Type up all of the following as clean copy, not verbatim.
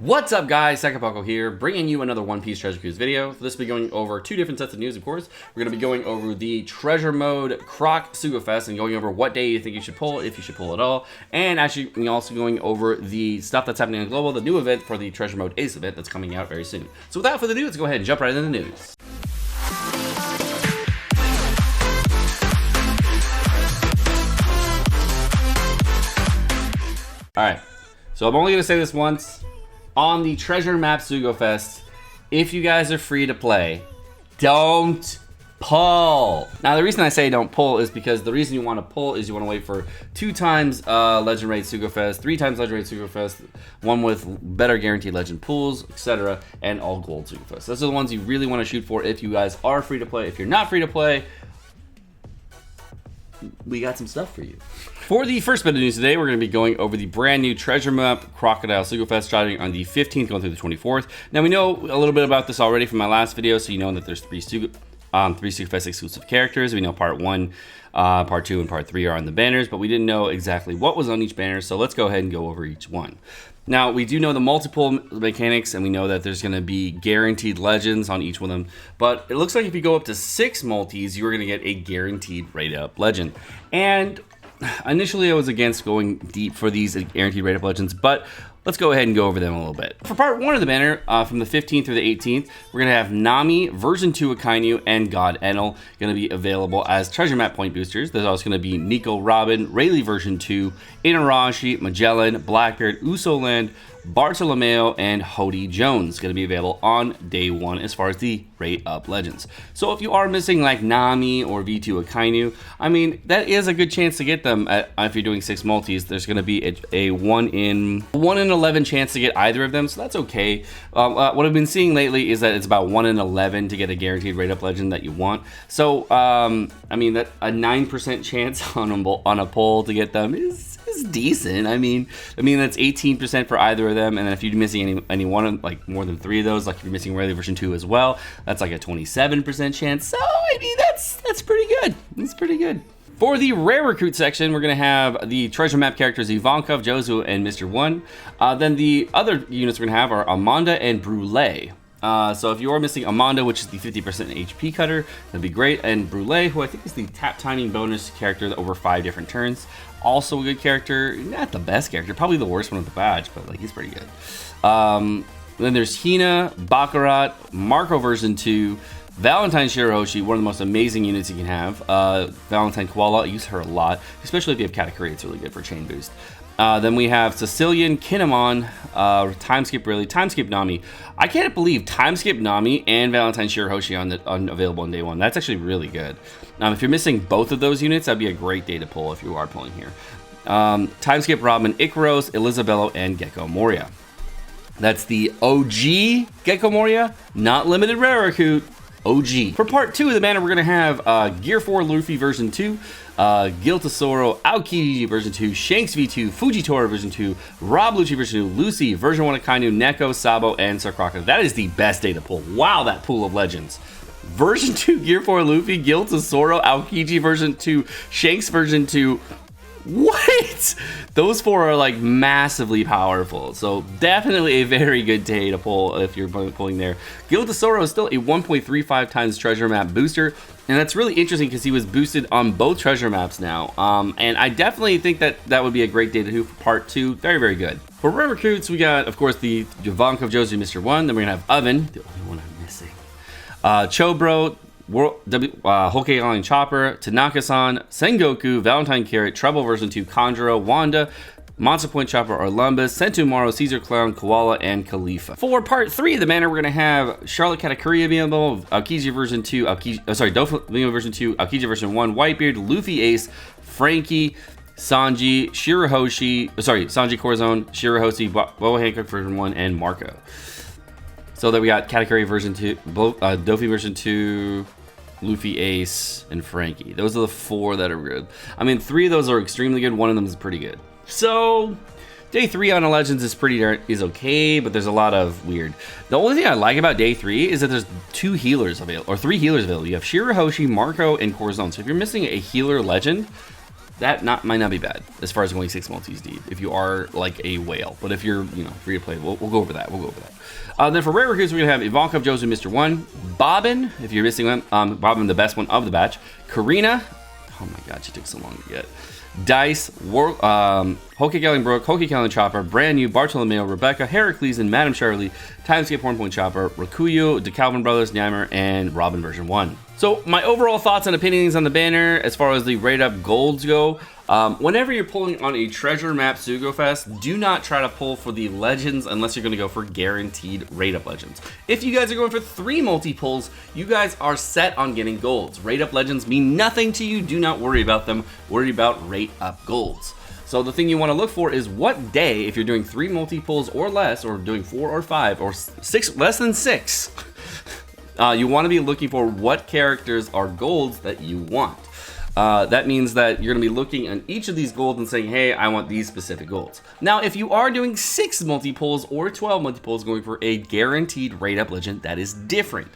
What's up guys, Sekapoko here, bringing you another One Piece Treasure Cruise video. So this will be going over two different sets of news, of course. We're going to be going over the Treasure Mode Croc Sugofest and going over what day you think you should pull, if you should pull at all. And actually, we're also going over the stuff that's happening on Global, the new event for the Treasure Mode Ace event that's coming out very soon. So without further ado, let's go ahead and jump right into the news. Alright, so I'm only going to say this once. On the Treasure Map Sugofest, if you guys are free to play, don't pull. Now, the reason I say don't pull is because the reason you want to pull is you want to wait for 2 times Legend Raid Sugofest, 3 times Legend Raid Sugofest, one with better guaranteed Legend pools, etc., and all gold Sugofest. Those are the ones you really want to shoot for if you guys are free to play. If you're not free to play, we got some stuff for you. For the first bit of news today, we're going to be going over the brand new Treasure Map Crocodile Sugofest starting on the 15th, going through the 24th. Now, we know a little bit about this already from my last video, so you know that there's three Sugofest exclusive characters. We know Part 1, Part 2, and Part 3 are on the banners, but we didn't know exactly what was on each banner, so let's go ahead and go over each one. Now, we do know the multiple mechanics, and we know that there's going to be guaranteed legends on each one of them, but it looks like if you go up to 6 multis, you're going to get a guaranteed rate-up legend. And initially, I was against going deep for these guaranteed rate-up legends, but let's go ahead and go over them a little bit. For part 1 of the banner, from the 15th through the 18th, we're going to have Nami, version 2 Akainu, and God Enel going to be available as treasure map point boosters. There's also going to be Nico Robin, Rayleigh version 2, Inarashi, Magellan, Blackbeard, Usoland, Bartolomeo, and Hody Jones going to be available on day 1 as far as the rate up legends. So if you are missing like Nami or V2 Akainu, I mean, that is a good chance to get them if you're doing 6 multis. There's going to be a 1 in 11 chance to get either of them, so that's okay. What I've been seeing lately is that it's about 1 in 11 to get a guaranteed rate up legend that you want. So I mean, that a 9% chance on a poll to get them is decent. I mean that's 18% for either of them, and then if you're missing any one, like more than 3 of those, like if you're missing Rayleigh version 2 as well, that's like a 27% chance. So I mean that's pretty good. It's pretty good. For the rare recruit section, we're going to have the treasure map characters Ivankov, Jozu, and Mr. 1. Then the other units we're going to have are Amanda and Brule. So if you are missing Amanda, which is the 50% HP cutter, that'd be great. And Brule, who I think is the tap timing bonus character over 5 different turns. Also a good character, not the best character, probably the worst one with the badge, but like he's pretty good. Then there's Hina, Baccarat, Marco version 2, Valentine Shirahoshi, one of the most amazing units you can have. Valentine Koala, I use her a lot, especially if you have Katakuri, it's really good for chain boost. Then we have Sicilian, Kinemon, Timeskip Really, Timeskip Nami. I can't believe Timeskip Nami and Valentine Shirahoshi available on day 1. That's actually really good. If you're missing both of those units, that'd be a great day to pull if you are pulling here. Timeskip Robin, Ikaros, Elisabello, and Gecko Moria. That's the OG Gecko Moria, not limited rare recruit. OG. For part 2 of the banner, we're going to have Gear 4 Luffy version 2, Gil Tesoro, Aokiji version 2, Shanks V2, Fujitora version 2, Rob Lucci version 2, Lucy version 1 Akainu, Neko, Sabo, and Sarkraka. That is the best day to pull. Wow, that pool of legends. Version 2 Gear 4 Luffy, Gil Tesoro, Aokiji version 2, Shanks version 2. What? Those 4 are like massively powerful, so definitely a very good day to pull if you're pulling there. Gil Tesoro is still a 1.35 times treasure map booster, and that's really interesting because he was boosted on both treasure maps now. And I definitely think that would be a great day to do for part 2. Very, very good. For rare recruits, we got, of course, the Ivankov, Jozu, Mr. 1. Then we're gonna have Oven, the only one I'm missing. Chobro, Hokkaido Chopper, Tanaka-san, Sengoku, Valentine Carrot, Trouble version 2, Conjuro, Wanda, Monster Point Chopper, Orlumbus, Sentomaru, Caesar Clown, Koala, and Khalifa. For part 3 of the banner, we're going to have Charlotte Katakuri available, Aokiji version 2, Doflamingo version 2, Aokiji version 1, Whitebeard, Luffy Ace, Frankie, Sanji, Sanji Corazon, Shirahoshi, Boa Hancock version 1, and Marco. So then we got Katakuri version 2, Dofi version 2, Luffy, Ace, and Frankie. Those are the 4 that are good. I mean, 3 of those are extremely good. 1 of them is pretty good. So day 3 on the Legends is okay, but there's a lot of weird. The only thing I like about day 3 is that there's 2 healers available, or 3 healers available. You have Shirahoshi, Marco, and Corazon. So if you're missing a healer legend, might not be bad as far as going 6 multis deep if you are like a whale. But if you're, you know, free to play, we'll go over that. Then for rare recruits, we're gonna have Ivanka, Josu, Mr. One, Bobbin, if you're missing one, Bobbin, the best one of the batch, Karina, oh my god, she took so long to get, Dice, Hoki Brooke, Hoki Chopper, Brand New, Bartolomeo, Rebecca, Heracles, and Madam Charlie, Timescape Hornpoint Chopper, Rakuyu, the Calvin Brothers, Nymer, and Robin version 1. So my overall thoughts and opinions on the banner as far as the rate up golds go. Whenever you're pulling on a treasure map Sugofest, do not try to pull for the legends unless you're going to go for guaranteed rate up legends. If you guys are going for 3 multi pulls, you guys are set on getting golds. Rate up legends mean nothing to you. Do not worry about them. Worry about rate up golds. So the thing you want to look for is what day, if you're doing 3 multi pulls or less, or doing 4 or 5 or 6, less than 6, you want to be looking for what characters are golds that you want. That means that you're going to be looking at each of these golds and saying, hey, I want these specific golds. Now, if you are doing 6 multi-pulls or 12 multi-pulls going for a guaranteed rate-up legend, that is different.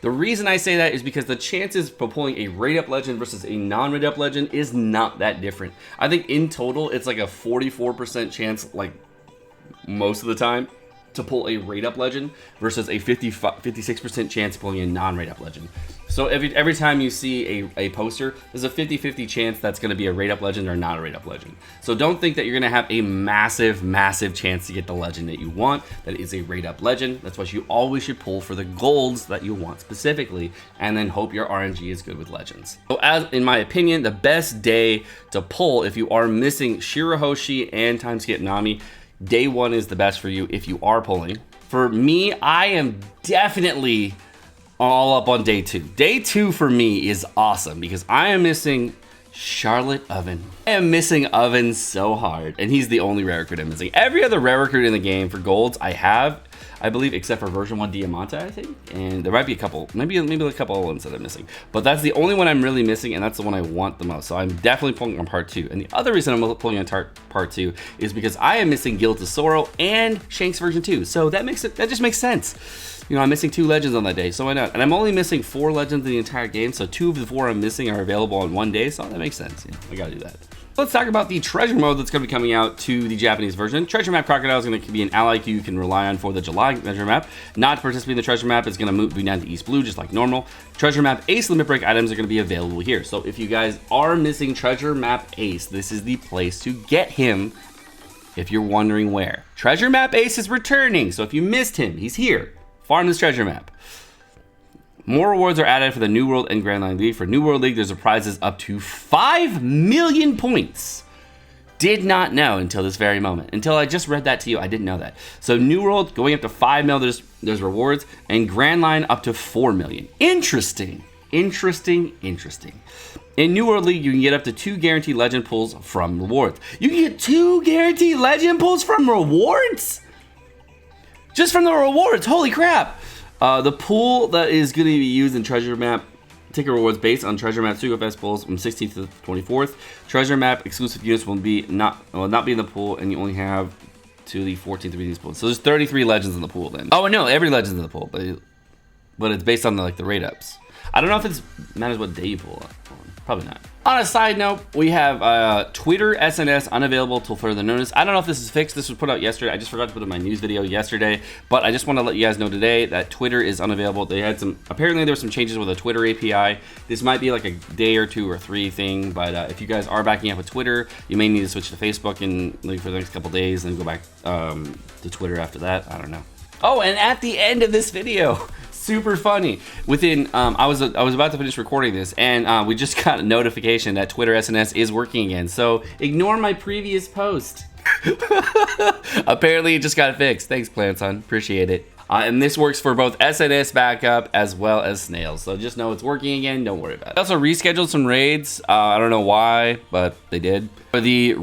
The reason I say that is because the chances for pulling a rate-up legend versus a non-rate-up legend is not that different. I think in total, it's like a 44% chance, like most of the time, to pull a rate-up legend versus a 56% chance of pulling a non-rate-up legend. So every time you see a poster, there's a 50-50 chance that's going to be a rate-up legend or not a rate-up legend. So don't think that you're going to have a massive chance to get the legend that you want that is a rate-up legend. That's why you always should pull for the golds that you want specifically, and then hope your RNG is good with legends. So as in my opinion, the best day to pull if you are missing Shirahoshi and Timeskip Nami, day 1 is the best for you if you are pulling. For me, I am definitely all up on day 2. Day 2 for me is awesome because I am missing Charlotte Oven. I am missing Oven so hard, and he's the only rare recruit I'm missing. Every other rare recruit in the game for golds I have, I believe, except for version 1 Diamante, I think. And there might be a couple, maybe a couple of ones that I'm missing. But that's the only one I'm really missing, and that's the one I want the most. So I'm definitely pulling on part 2. And the other reason I'm pulling on part 2 is because I am missing Guild to Sorrow and Shanks version 2. So that just makes sense. You know, I'm missing 2 legends on that day, so why not? And I'm only missing 4 legends in the entire game, so 2 of the 4 I'm missing are available on one day, so that makes sense. Yeah, I gotta do that. Let's talk about the treasure mode that's going to be coming out to the Japanese version. Treasure map Crocodile is going to be an ally queue you can rely on for the July treasure map. Not to participate in the treasure map is going to move down to East Blue just like normal. Treasure map Ace limit break items are going to be available here. So if you guys are missing treasure map Ace, this is the place to get him if you're wondering where. Treasure map Ace is returning, so if you missed him, he's here. Farm this treasure map. More rewards are added for the New World and Grand Line League. For New World League, there's a prizes up to 5 million points. Did not know until this very moment. Until I just read that to you, I didn't know that. So New World going up to 5 mil, there's rewards, and Grand Line up to 4 million. Interesting. In New World League, you can get up to 2 guaranteed legend pulls from rewards. You can get 2 guaranteed legend pulls from rewards? Just from the rewards, holy crap. The pool that is going to be used in treasure map ticket rewards based on treasure map Sugofest pulls from 16th to 24th. Treasure map exclusive units will not be in the pool, and you only have to the 14th of these pools. So there's 33 legends in the pool then. Oh no, every legend's in the pool, but it's based on the rate ups. I don't know if it matters what day you pull up. Probably not. On a side note, we have Twitter SNS unavailable till further notice. I don't know if this is fixed. This was put out yesterday. I just forgot to put in my news video yesterday, but I just want to let you guys know today that Twitter is unavailable. They had apparently there were some changes with the Twitter API. This might be like a day or 2 or 3 thing, but if you guys are backing up with Twitter, you may need to switch to Facebook and for the next couple days and go back to Twitter after that. I don't know. Oh, and at the end of this video, super funny. Within, I was about to finish recording this, and we just got a notification that Twitter SNS is working again. So ignore my previous post. Apparently, it just got fixed. Thanks, Planson. Appreciate it. And this works for both SNS backup as well as Snails. So just know it's working again. Don't worry about it. I also rescheduled some raids. I don't know why, but they did. There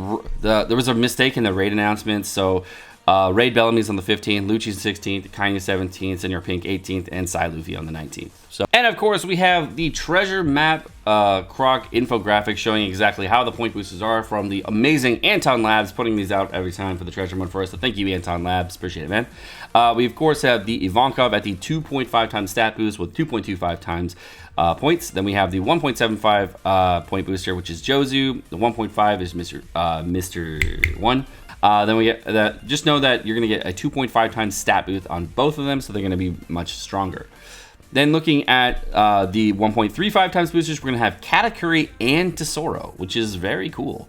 was a mistake in the raid announcement. So Raid Bellamy's on the 15th, Lucci's 16th, Kainu 17th, Senior Pink 18th, and Sai Luffy on the 19th. So, and of course, we have the treasure map Croc infographic showing exactly how the point boosters are from the amazing Anton Labs, putting these out every time for the treasure mode for us. So thank you, Anton Labs. Appreciate it, man. We, of course, have the Ivankov at the 2.5 times stat boost with 2.25 times points. Then we have the 1.75 point booster, which is Jozu. The 1.5 is Mr. 1. Then we get that. Just know that you're going to get a 2.5 times stat boost on both of them, so they're going to be much stronger. Then looking at the 1.35 times boosters, we're going to have Katakuri and Tesoro, which is very cool.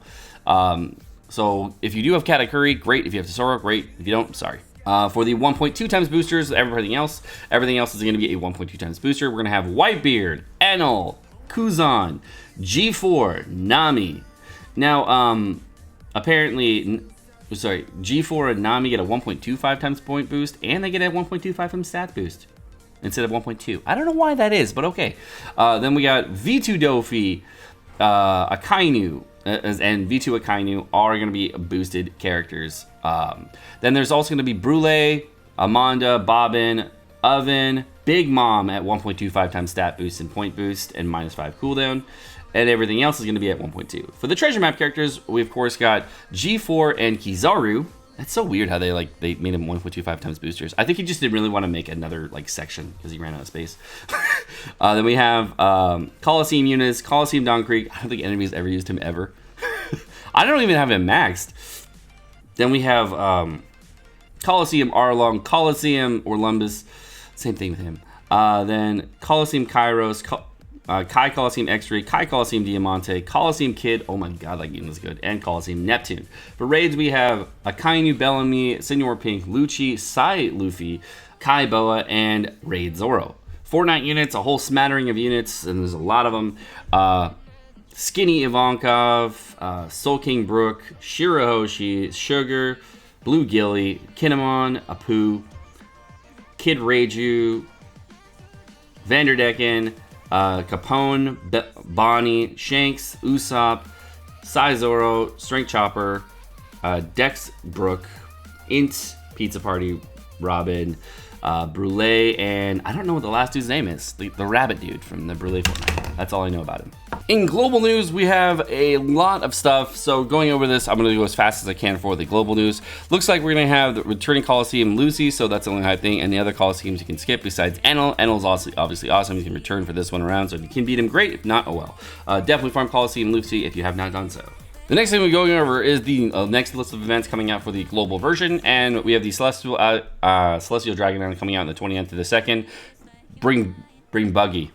So if you do have Katakuri, great. If you have Tesoro, great. If you don't, sorry. For the 1.2 times boosters, everything else is going to be a 1.2 times booster. We're going to have Whitebeard, Enel, Kuzan, G4, Nami. Now, apparently, G4 and Nami get a 1.25 times point boost, and they get a 1.25 from stat boost instead of 1.2. I don't know why that is, but okay. Then we got V2 Dofi, Akainu, and V2 Akainu are going to be boosted characters. Then there's also going to be Brule, Amanda, Bobbin, Oven, Big Mom at 1.25 times stat boost and point boost and -5 cooldown. And everything else is going to be at 1.2. For the treasure map characters, we of course got G4 and Kizaru. That's so weird how they made him 1.25 times boosters. I think he just didn't really want to make another section because he ran out of space. Then we have Colosseum Eunice, Colosseum Don Creek. I don't think enemies ever used him ever. I don't even have him maxed. Then we have Colosseum Arlong, Colosseum Orlumbus. Same thing with him. Then Colosseum Kairos, Kai Colosseum X-Ray, Kai Colosseum Diamante, Colosseum Kid, oh my god, that game was good, and Colosseum Neptune. For raids, we have Akainu Bellamy, Senior Pink, Lucci, Sai Luffy, Kai Boa, and Raid Zoro. Fortnite units, a whole smattering of units, and there's a lot of them. Skinny Ivankov, Soul King Brook, Shirahoshi, Sugar, Blue Gilly, Kinemon, Apu, Kid Reiju, Vanderdecken, Capone, Bonnie, Shanks, Usopp, Sizoro, Strength Chopper, Dex Brook, Int, Pizza Party, Robin, Brule, and I don't know what the last dude's name is. The rabbit dude from the Brule Fortnite. That's all I know about him. In global news, we have a lot of stuff. So going over this, I'm going to go as fast as I can for the global news. Looks like we're going to have the returning Colosseum Lucy, so that's the only high thing. And the other Colosseums you can skip besides Enel. Enel's obviously awesome. You can return for this one around. So if you can beat him, great. If not, oh well. Definitely farm Colosseum Lucy if you have not done so. The next thing we're going over is the next list of events coming out for the global version. And we have the Celestial Dragon Island coming out on the 20th to the 2nd. Bring Buggy.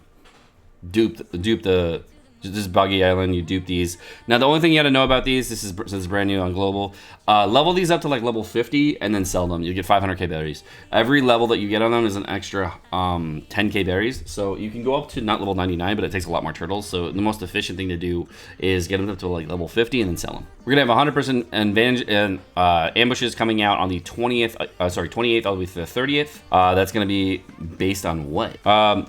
Dupe the... This is Buggy Island, you dupe these. Now, the only thing you gotta know about these, since it's brand new on global, level these up to level 50 and then sell them. You get 500k berries. Every level that you get on them is an extra 10k berries. So you can go up to not level 99, but it takes a lot more turtles. So the most efficient thing to do is get them up to level 50 and then sell them. We're gonna have 100% advantage and ambushes coming out on the 28th all the way to the 30th. That's gonna be based on what?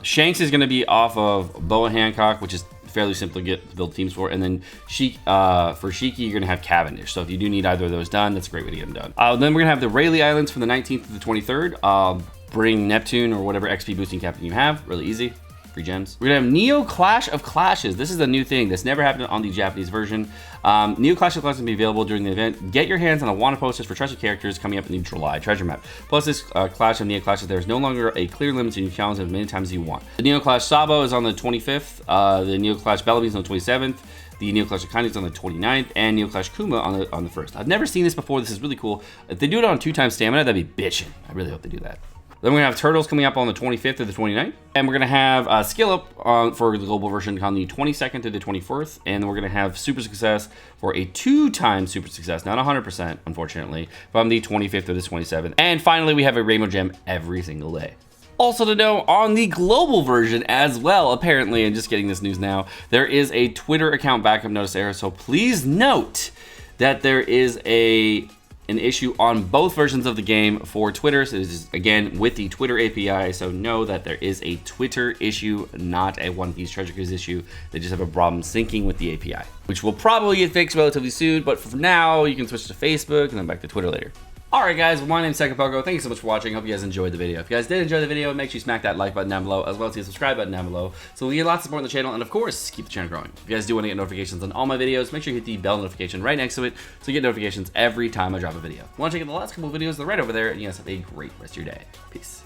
Shanks is gonna be off of Boa Hancock, which is fairly simple to build teams for, and then for Shiki, you're gonna have Cavendish. So if you do need either of those done, that's a great way to get them done. Then we're gonna have the Rayleigh Islands from the 19th to the 23rd. Bring Neptune or whatever XP boosting captain you have, really easy. Free gems. We're gonna have Neo Clash of Clashes. This is a new thing that's never happened on the Japanese version. Neo Clash of Clashes will be available during the event. Get your hands on a wanted posters for treasure characters coming up in the July treasure map. Plus, this Clash of Neo Clashes, there is no longer a clear limit, so you can challenge them as many times as you want. The Neo Clash Sabo is on the 25th. The Neo Clash Bellamy is on the 27th. The Neo Clash Akainu is on the 29th, and Neo Clash Kuma on the 1st. I've never seen this before. This is really cool. If they do it on 2 times stamina, that'd be bitchin'. I really hope they do that. Then we're going to have Turtles coming up on the 25th to the 29th. And we're going to have Skill Up for the global version on the 22nd to the 24th. And then we're going to have Super Success for a 2-time Super Success. Not 100%, unfortunately, from the 25th to the 27th. And finally, we have a Rainbow Gem every single day. Also to know, on the global version as well, apparently, and just getting this news now, there is a Twitter account backup notice error. So please note that there is an issue on both versions of the game for Twitter. So this is, again, with the Twitter API. So know that there is a Twitter issue, not a One Piece Treasure Cruise issue. They just have a problem syncing with the API, which will probably get fixed relatively soon. But for now, you can switch to Facebook and then back to Twitter later. Alright guys, my name's Sekapoko. Thank you so much for watching. Hope you guys enjoyed the video. If you guys did enjoy the video, make sure you smack that like button down below, as well as the subscribe button down below, so we get lots of support on the channel, and of course, keep the channel growing. If you guys do want to get notifications on all my videos, make sure you hit the bell notification right next to it, so you get notifications every time I drop a video. If you want to check out the last couple of videos, they're right over there, and you guys have a great rest of your day. Peace.